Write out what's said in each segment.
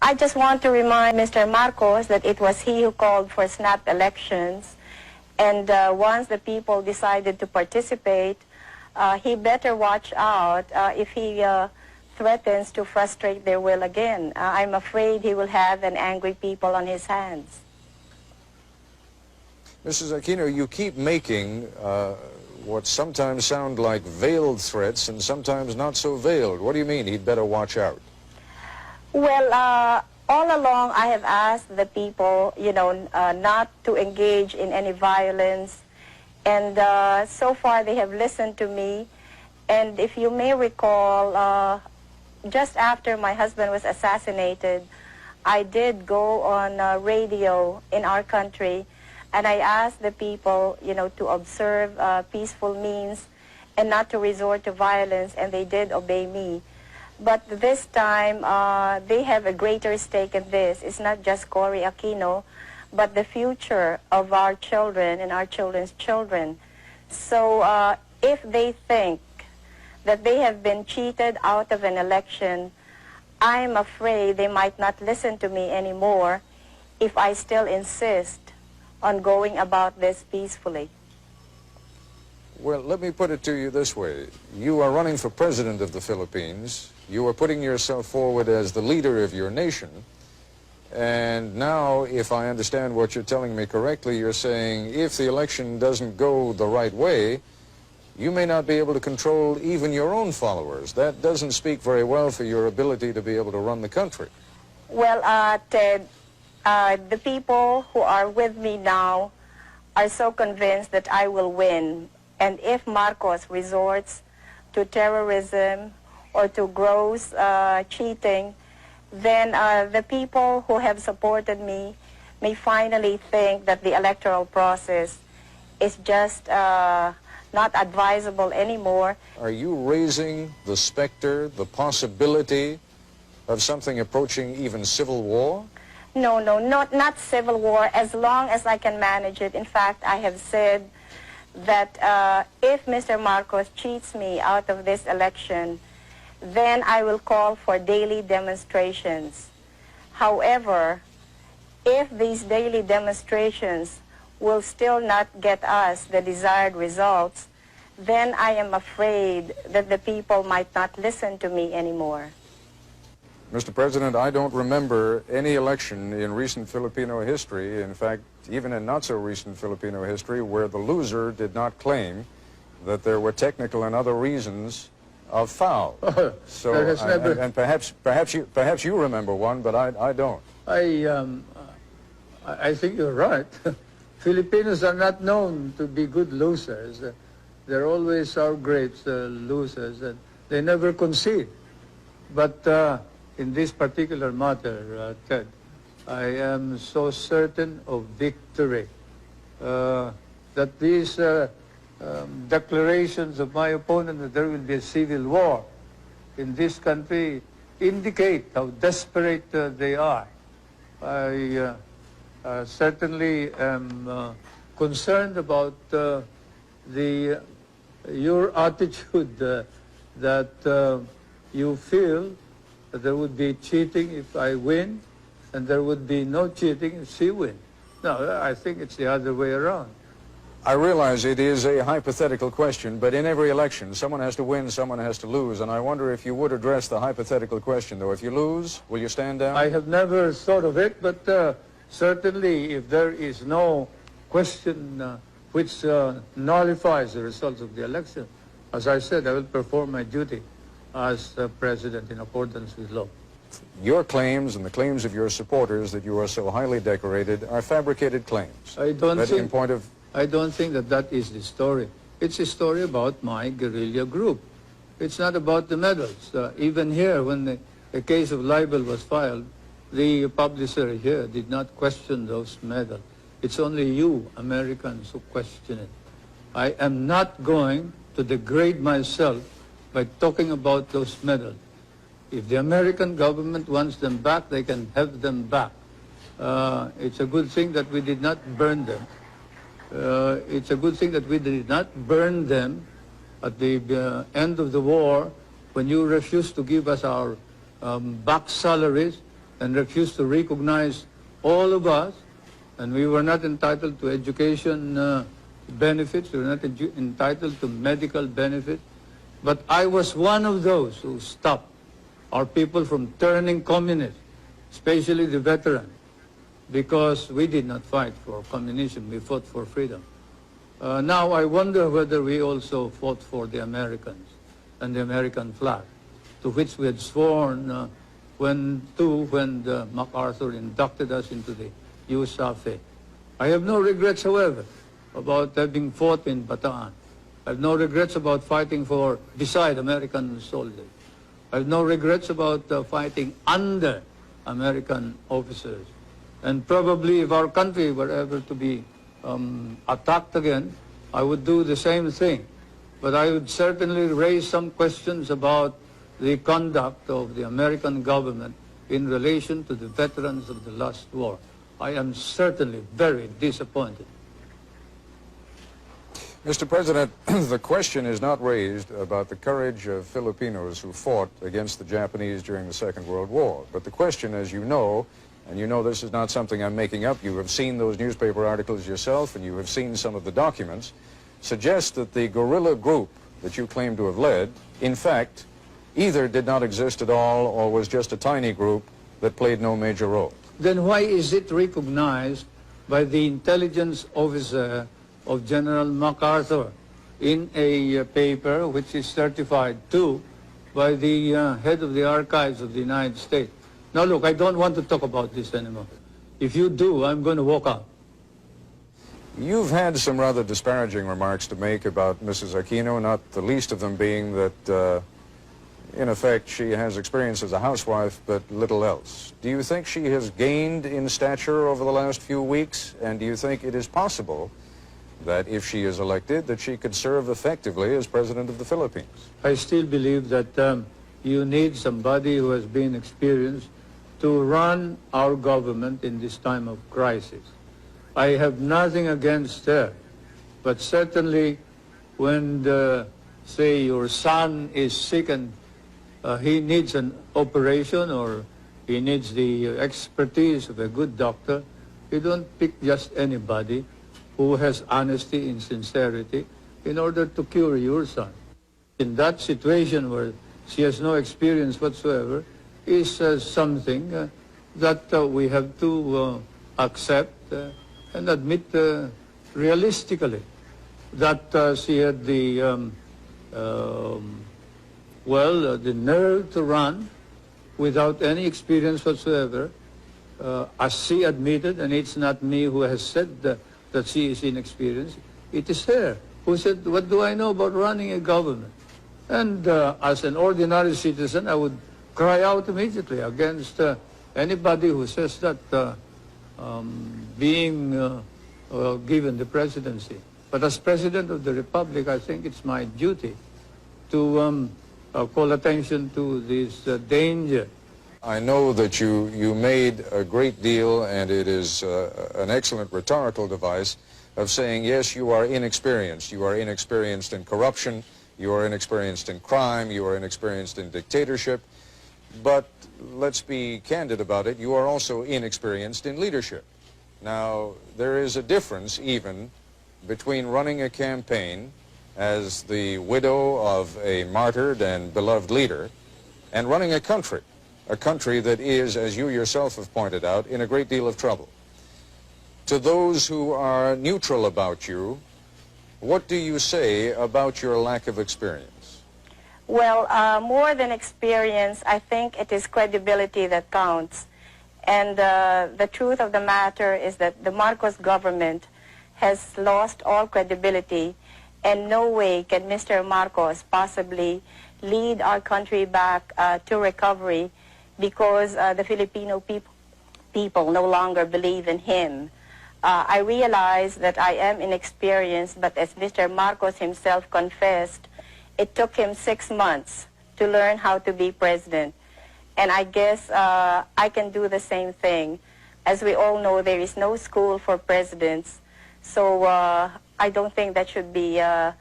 I just want to remind Mr. Marcos that it was he who called for snap elections, and once the people decided to participate, he better watch out if he threatens to frustrate their will again. I'm afraid he will have an angry people on his hands. Mrs. Aquino, you keep making what sometimes sound like veiled threats and sometimes not so veiled. What do you mean he'd better watch out? Well, all along I have asked the people, not to engage in any violence. And so far they have listened to me. And if you may recall, just after my husband was assassinated, I did go on radio in our country, and I asked the people, to observe peaceful means and not to resort to violence, and they did obey me. But this time, they have a greater stake in this. It's not just Cory Aquino, but the future of our children and our children's children. So if they think that they have been cheated out of an election, I'm afraid they might not listen to me anymore if I still insist on going about this peacefully. Well, let me put it to you this way. You are running for president of the Philippines. You are putting yourself forward as the leader of your nation. And now, if I understand what you're telling me correctly, you're saying if the election doesn't go the right way, you may not be able to control even your own followers. That doesn't speak very well for your ability to be able to run the country. Well, Ted, the people who are with me now are so convinced that I will win. And if Marcos resorts to terrorism or to gross cheating, then the people who have supported me may finally think that the electoral process is just not advisable anymore. Are you raising the specter, the possibility of something approaching even civil war? No, not civil war, as long as I can manage it. In fact, I have said that if Mr. Marcos cheats me out of this election, then I will call for daily demonstrations. However, if these daily demonstrations will still not get us the desired results, then I am afraid that the people might not listen to me anymore. Mr. President, I don't remember any election in recent Filipino history, in fact, even in not-so-recent Filipino history, where the loser did not claim that there were technical and other reasons of foul. So, and perhaps you remember one, but I don't. I think you're right. Filipinos are not known to be good losers. They're always our great losers, and they never concede. But in this particular matter, Ted, I am so certain of victory that these declarations of my opponent that there will be a civil war in this country indicate how desperate they are. I certainly am concerned about your attitude that you feel that there would be cheating if I win, and there would be no cheating if she wins. No, I think it's the other way around. I realize it is a hypothetical question, but in every election, someone has to win, someone has to lose, and I wonder if you would address the hypothetical question, though. If you lose, will you stand down? I have never thought of it, but certainly if there is no question which nullifies the results of the election, as I said, I will perform my duty as president in accordance with law. Your claims and the claims of your supporters that you are so highly decorated are fabricated claims. I don't think that that is the story. It's a story about my guerrilla group. It's not about the medals. Even here, when the case of libel was filed, the publisher here did not question those medals. It's only you, Americans, who question it. I am not going to degrade myself by talking about those medals. If the American government wants them back, they can have them back. It's a good thing that we did not burn them. It's a good thing that we did not burn them at the end of the war when you refused to give us our back salaries and refused to recognize all of us, and we were not entitled to education benefits, we were not entitled to medical benefits. But I was one of those who stopped our people from turning communist, especially the veterans, because we did not fight for communism, we fought for freedom. Now I wonder whether we also fought for the Americans and the American flag, to which we had sworn when MacArthur inducted us into the USAFE. I have no regrets, however, about having fought in Bataan. I have no regrets about fighting beside American soldiers. I have no regrets about fighting under American officers. And probably if our country were ever to be attacked again, I would do the same thing. But I would certainly raise some questions about the conduct of the American government in relation to the veterans of the last war. I am certainly very disappointed. Mr. President, the question is not raised about the courage of Filipinos who fought against the Japanese during the Second World War. But the question, as you know, and you know this is not something I'm making up, you have seen those newspaper articles yourself and you have seen some of the documents, suggests that the guerrilla group that you claim to have led, in fact, either did not exist at all or was just a tiny group that played no major role. Then why is it recognized by the intelligence officer of General MacArthur in a paper which is certified too by the head of the archives of the United States? Now look, I don't want to talk about this anymore. If you do, I'm going to walk out. You've had some rather disparaging remarks to make about Mrs. Aquino, not the least of them being that, in effect, she has experience as a housewife, but little else. Do you think she has gained in stature over the last few weeks? And do you think it is possible that if she is elected, that she could serve effectively as President of the Philippines? I still believe that you need somebody who has been experienced to run our government in this time of crisis. I have nothing against her, but certainly when, say, your son is sick and he needs an operation or he needs the expertise of a good doctor, you don't pick just anybody who has honesty and sincerity in order to cure your son. In that situation where she has no experience whatsoever is something that we have to accept and admit realistically that she had the the nerve to run without any experience whatsoever, as she admitted, and it's not me who has said that she is inexperienced, it is her who said, what do I know about running a government? And as an ordinary citizen, I would cry out immediately against anybody who says that being given the presidency. But as President of the Republic, I think it's my duty to call attention to this danger. I know that you made a great deal, and it is an excellent rhetorical device of saying, yes, you are inexperienced. You are inexperienced in corruption. You are inexperienced in crime. You are inexperienced in dictatorship. But let's be candid about it. You are also inexperienced in leadership. Now, there is a difference even between running a campaign as the widow of a martyred and beloved leader and running a country that is, as you yourself have pointed out, in a great deal of trouble. To those who are neutral about you, what do you say about your lack of experience? Well, more than experience, I think it is credibility that counts. And the truth of the matter is that the Marcos government has lost all credibility, and no way can Mr. Marcos possibly lead our country back to recovery because the Filipino people no longer believe in him. I realize that I am inexperienced, but as Mr. Marcos himself confessed, it took him 6 months to learn how to be president. And I guess I can do the same thing. As we all know, there is no school for presidents, so I don't think that should be a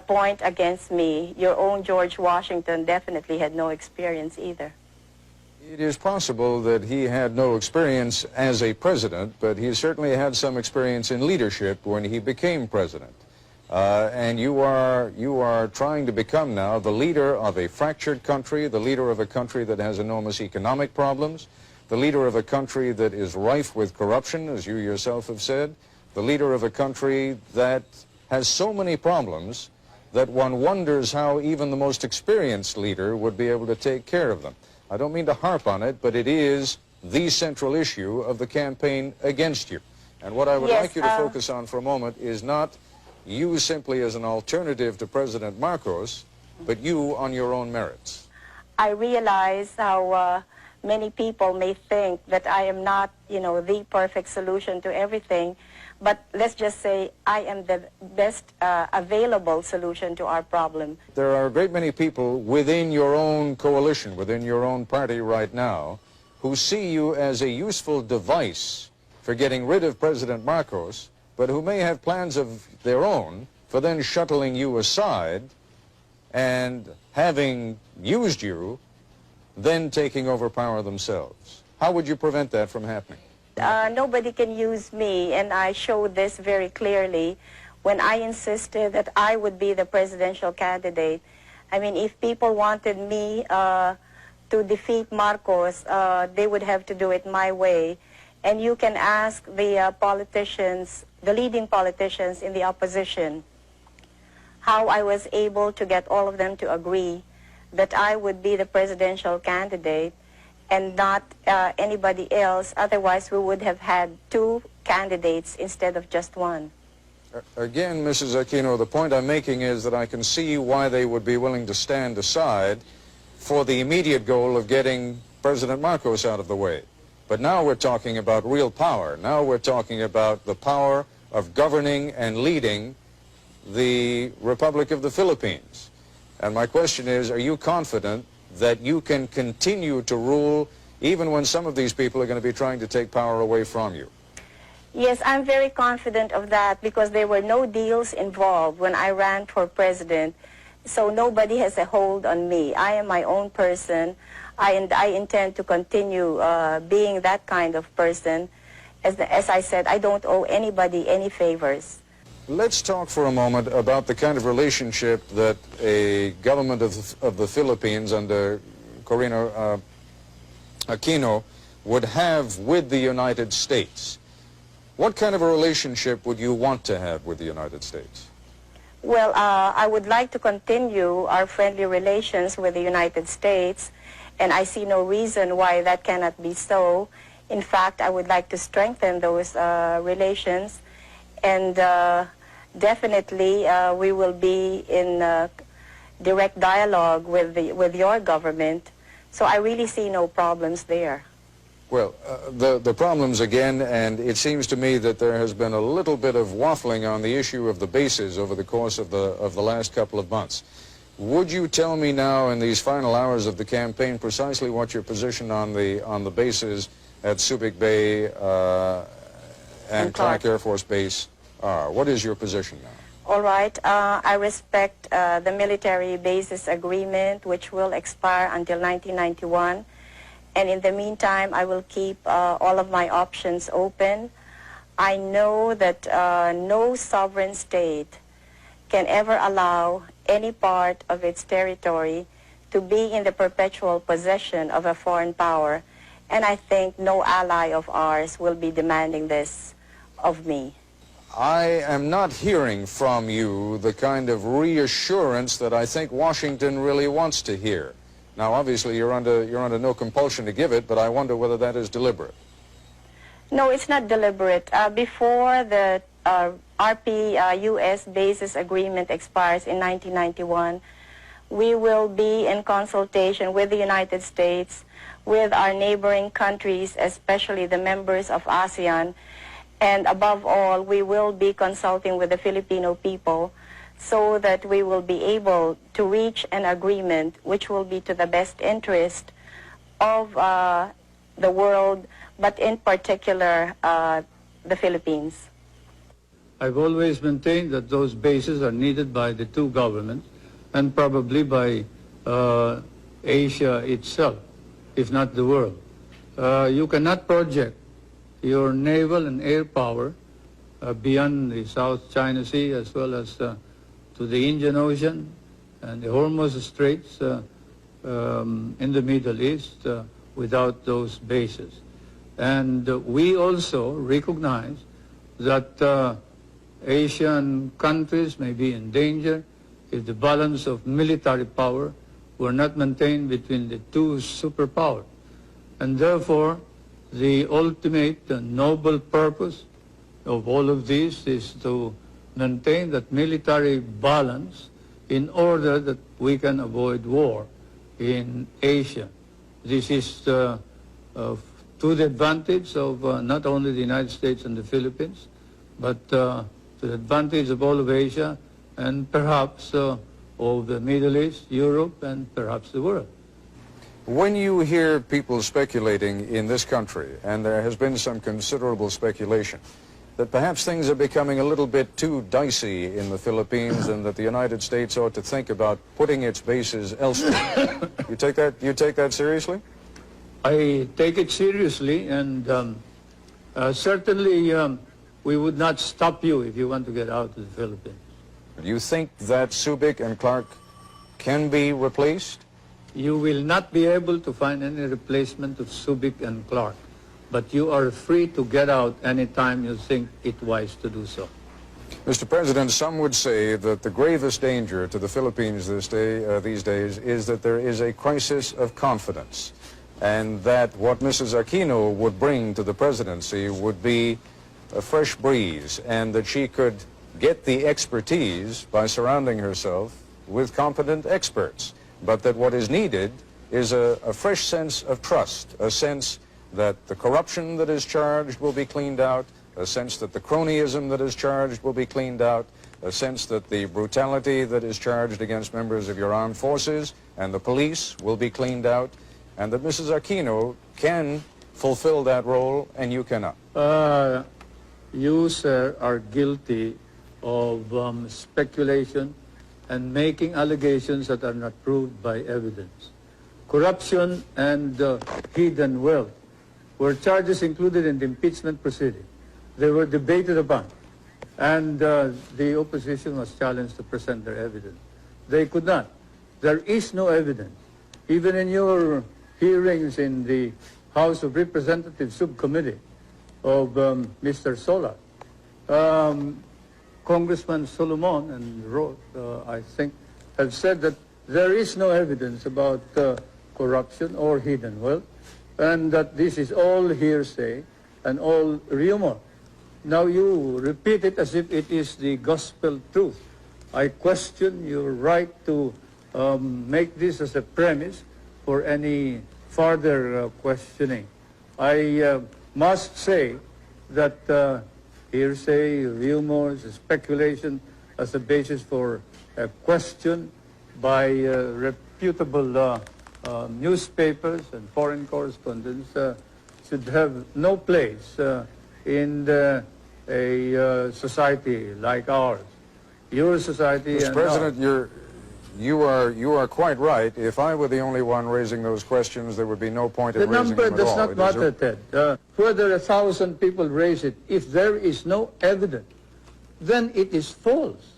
point against me. Your own George Washington definitely had no experience either. It is possible that he had no experience as a president, but he certainly had some experience in leadership when he became president. And you are trying to become now the leader of a fractured country, the leader of a country that has enormous economic problems, the leader of a country that is rife with corruption, as you yourself have said, the leader of a country that has so many problems that one wonders how even the most experienced leader would be able to take care of them. I don't mean to harp on it, but it is the central issue of the campaign against you. And what I would like you to focus on for a moment is not you simply as an alternative to Pres.Marcos, but you on your own merits. I realize how many people may think that I am not, the perfect solution to everything, but let's just say I am the best available solution to our problem. There are a great many people within your own coalition, within your own party right now, who see you as a useful device for getting rid of Pres.Marcos, but who may have plans of their own for then shuttling you aside and, having used you, then taking over power themselves. How would you prevent that from happening? Nobody can use me, and I showed this very clearly when I insisted that I would be the presidential candidate. I mean, if people wanted me to defeat Marcos, they would have to do it my way. And you can ask the politicians, the leading politicians in the opposition, how I was able to get all of them to agree that I would be the presidential candidate and not anybody else. Otherwise, we would have had two candidates instead of just one. Again, Mrs. Aquino, the point I'm making is that I can see why they would be willing to stand aside for the immediate goal of getting Pres.Marcos out of the way. But now we're talking about real power. Now we're talking about the power of governing and leading the Republic of the Philippines. And my question is, are you confident that you can continue to rule even when some of these people are going to be trying to take power away from you? Yes, I'm very confident of that because there were no deals involved when I ran for president. So nobody has a hold on me. I am my own person. I intend to continue being that kind of person. As I said, I don't owe anybody any favors. Let's talk for a moment about the kind of relationship that a government of the Philippines under Cory Aquino would have with the United States. What kind of a relationship would you want to have with the United States? Well, I would like to continue our friendly relations with the United States, and I see no reason why that cannot be so. In fact, I would like to strengthen those relations, and definitely we will be in direct dialogue with your government, so I really see no problems there. Well, the problems again, and it seems to me that there has been a little bit of waffling on the issue of the bases over the course of the last couple of months. Would you tell me now in these final hours of the campaign precisely what your position on the bases at Subic Bay and Clark Air Force Base are? What is your position now? All right. I respect the military bases agreement, which will expire until 1991. And in the meantime, I will keep all of my options open. I know that no sovereign state can ever allow any part of its territory to be in the perpetual possession of a foreign power. And I think no ally of ours will be demanding this of me. I am not hearing from you the kind of reassurance that I think Washington really wants to hear. Now, obviously, you're under no compulsion to give it, but I wonder whether that is deliberate. No, it's not deliberate. Before the RP-U.S. bases agreement expires in 1991, we will be in consultation with the United States, with our neighboring countries, especially the members of ASEAN, and above all, we will be consulting with the Filipino people so that we will be able to reach an agreement which will be to the best interest of the world, but in particular the Philippines. I've always maintained that those bases are needed by the two governments and probably by Asia itself. if not the world. You cannot project your naval and air power beyond the South China Sea as well as to the Indian Ocean and the Hormuz Straits in the Middle East without those bases. And we also recognize that Asian countries may be in danger if the balance of military power were not maintained between the two superpowers. And therefore, the ultimate noble purpose of all of this is to maintain that military balance in order that we can avoid war in Asia. This is to the advantage of not only the United States and the Philippines, but to the advantage of all of Asia and perhaps of the Middle East, Europe, and perhaps the world. When you hear people speculating in this country, and there has been some considerable speculation, that perhaps things are becoming a little bit too dicey in the Philippines and that the United States ought to think about putting its bases elsewhere. You take that seriously? I take it seriously, and certainly we would not stop you if you want to get out of the Philippines. Do you think that Subic and Clark can be replaced? You will not be able to find any replacement of Subic and Clark, but you are free to get out anytime you think it wise to do so. Mr. President, some would say that the gravest danger to the Philippines these days is that there is a crisis of confidence, and that what Mrs. Aquino would bring to the presidency would be a fresh breeze, and that she could get the expertise by surrounding herself with competent experts, but that what is needed is a fresh sense of trust, a sense that the corruption that is charged will be cleaned out, a sense that the cronyism that is charged will be cleaned out, a sense that the brutality that is charged against members of your armed forces and the police will be cleaned out, and that Mrs. Aquino can fulfill that role and you cannot. You, sir, are guilty of speculation and making allegations that are not proved by evidence. Corruption and hidden wealth were charges included in the impeachment proceeding. They were debated upon, and the opposition was challenged to present their evidence. They could not. There is no evidence. Even in your hearings in the House of Representatives subcommittee of Mr. Solar, Congressman Solomon and Roth, I think, have said that there is no evidence about corruption or hidden wealth, and that this is all hearsay and all rumor. Now you repeat it as if it is the gospel truth. I question your right to make this as a premise for any further questioning. I must say that hearsay, rumors, speculation as a basis for a question by reputable newspapers and foreign correspondents should have no place in a society like ours. Your society. Mr. President, you are quite right. If I were the only one raising those questions, there would be no point in raising them at all. The number does not matter, Ted. Whether 1,000 people raise it, if there is no evidence, then it is false.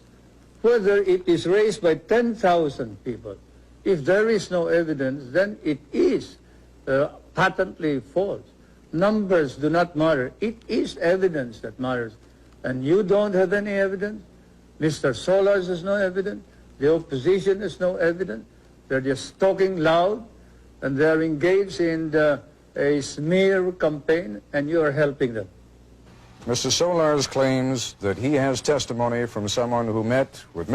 Whether it is raised by 10,000 people, if there is no evidence, then it is patently false. Numbers do not matter. It is evidence that matters. And you don't have any evidence. Mr. Solars has no evidence. The opposition has no evidence. They're just talking loud, and they're engaged in a smear campaign, and you are helping them. Mr. Solars claims that he has testimony from someone who met with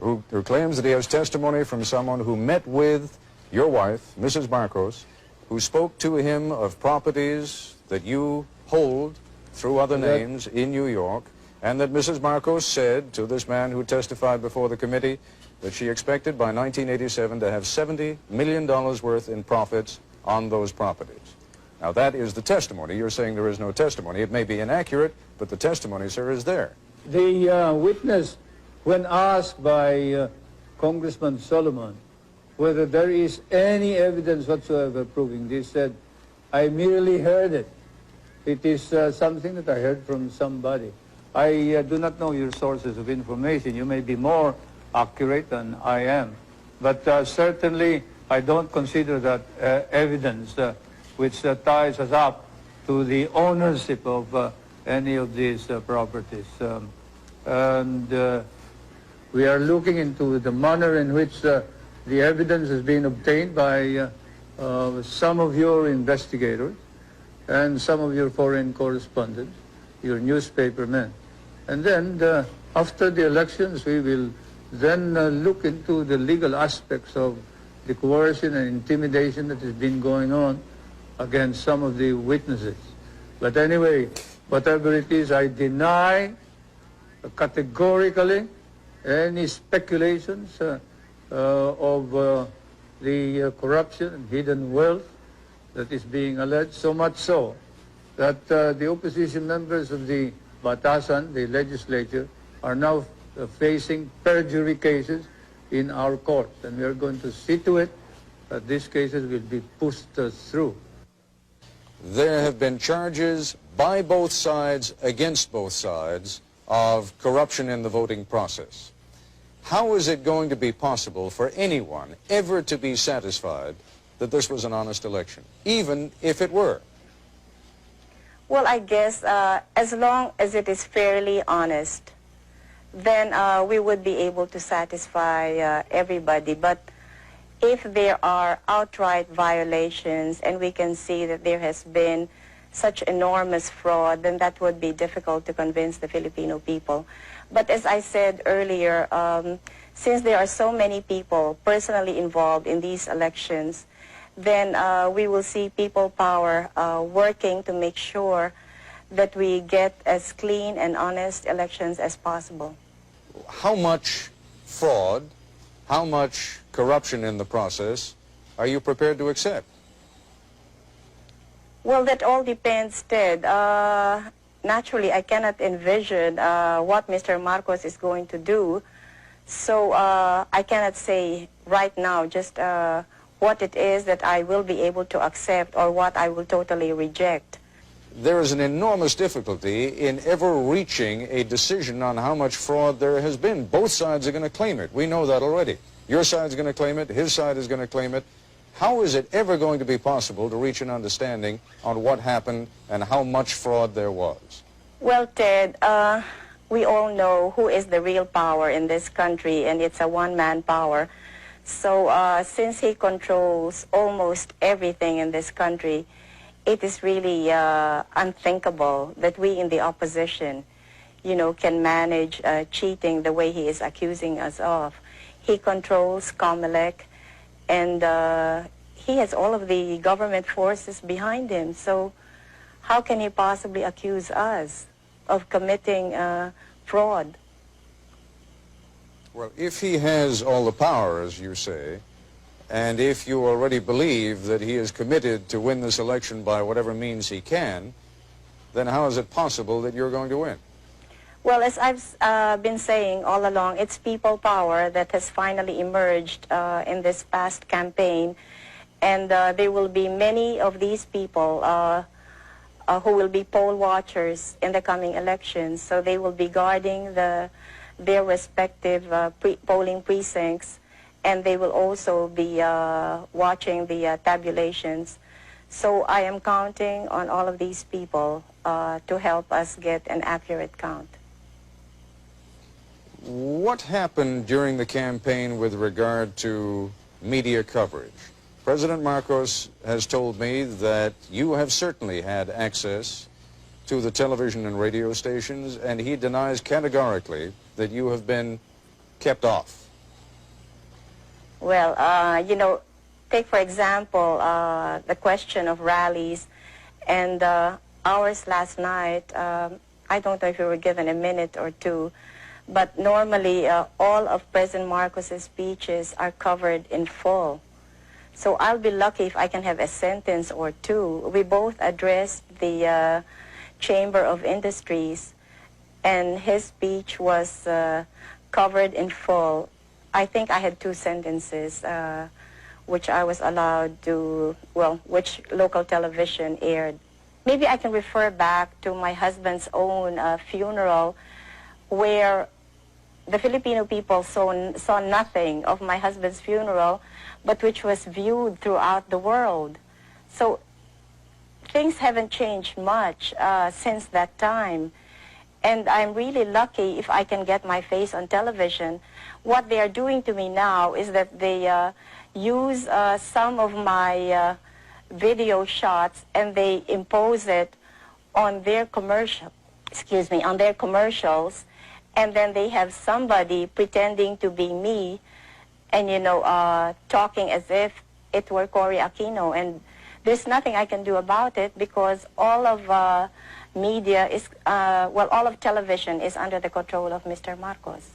who claims that he has testimony from someone who met with your wife, Mrs. Marcos, who spoke to him of properties that you hold through other names in New York, and that Mrs. Marcos said to this man who testified before the committee that she expected by 1987 to have $70 million worth in profits on those properties. Now that is the testimony. You're saying there is no testimony. It may be inaccurate, but the testimony, sir, is there. The witness, when asked by Congressman Solomon whether there is any evidence whatsoever proving this. Said, I merely heard it. It is something that I heard from somebody. I do not know your sources of information. You may be more accurate than I am. But certainly, I don't consider that evidence which ties us up to the ownership of any of these properties. We are looking into the manner in which the evidence has been obtained by some of your investigators and some of your foreign correspondents, your newspaper men. And then after the elections, we will then look into the legal aspects of the coercion and intimidation that has been going on against some of the witnesses. But anyway, whatever it is, I deny categorically any speculations of the corruption and hidden wealth that is being alleged, so much so that the opposition members of the Batasan, the legislature, are now facing perjury cases in our courts, and we are going to see to it that these cases will be pushed through. There have been charges by both sides, against both sides, of corruption in the voting process. How is it going to be possible for anyone ever to be satisfied that this was an honest election, even if it were? Well, I guess as long as it is fairly honest, then we would be able to satisfy everybody. But if there are outright violations and we can see that there has been such enormous fraud, then that would be difficult to convince the Filipino people. But as I said earlier, since there are so many people personally involved in these elections, then we will see people power working to make sure that we get as clean and honest elections as possible. How much fraud, how much corruption in the process are you prepared to accept? Well, that all depends, Ted. Naturally, I cannot envision what Mr. Marcos is going to do, so I cannot say right now just what it is that I will be able to accept or what I will totally reject. There is an enormous difficulty in ever reaching a decision on how much fraud there has been. Both sides are going to claim it. We know that already. Your side's going to claim it, his side is going to claim it. How is it ever going to be possible to reach an understanding on what happened and how much fraud there was? Well, Ted, we all know who is the real power in this country, and it's a one-man power. So since he controls almost everything in this country, it is really unthinkable that we in the opposition, can manage cheating the way he is accusing us of. He controls COMELEC, and he has all of the government forces behind him. So how can he possibly accuse us of committing fraud? Well, if he has all the power, as you say, and if you already believe that he is committed to win this election by whatever means he can, then how is it possible that you're going to win? Well, as I've been saying all along, it's people power that has finally emerged in this past campaign. And there will be many of these people who will be poll watchers in the coming elections. So they will be guarding their respective polling precincts, and they will also be watching the tabulations. So I am counting on all of these people to help us get an accurate count. What happened during the campaign with regard to media coverage? President Marcos has told me that you have certainly had access to the television and radio stations, and he denies categorically that you have been kept off. Well, take for example the question of rallies, and ours last night, I don't know if you were given a minute or two, but normally all of President Marcos's speeches are covered in full. So I'll be lucky if I can have a sentence or two. We both addressed the Chamber of Industries, and his speech was covered in full. I think I had two sentences which I was allowed to, well, which local television aired. Maybe I can refer back to my husband's own funeral, where the Filipino people saw nothing of my husband's funeral, but which was viewed throughout the world. So things haven't changed much since that time. And I'm really lucky if I can get my face on television. What they are doing to me now is that they use some of my video shots and they impose it on their on their commercials, and then they have somebody pretending to be me and, you know, talking as if it were Cory Aquino. And there's nothing I can do about it because all of media is, well, all of television is under the control of Mr. Marcos.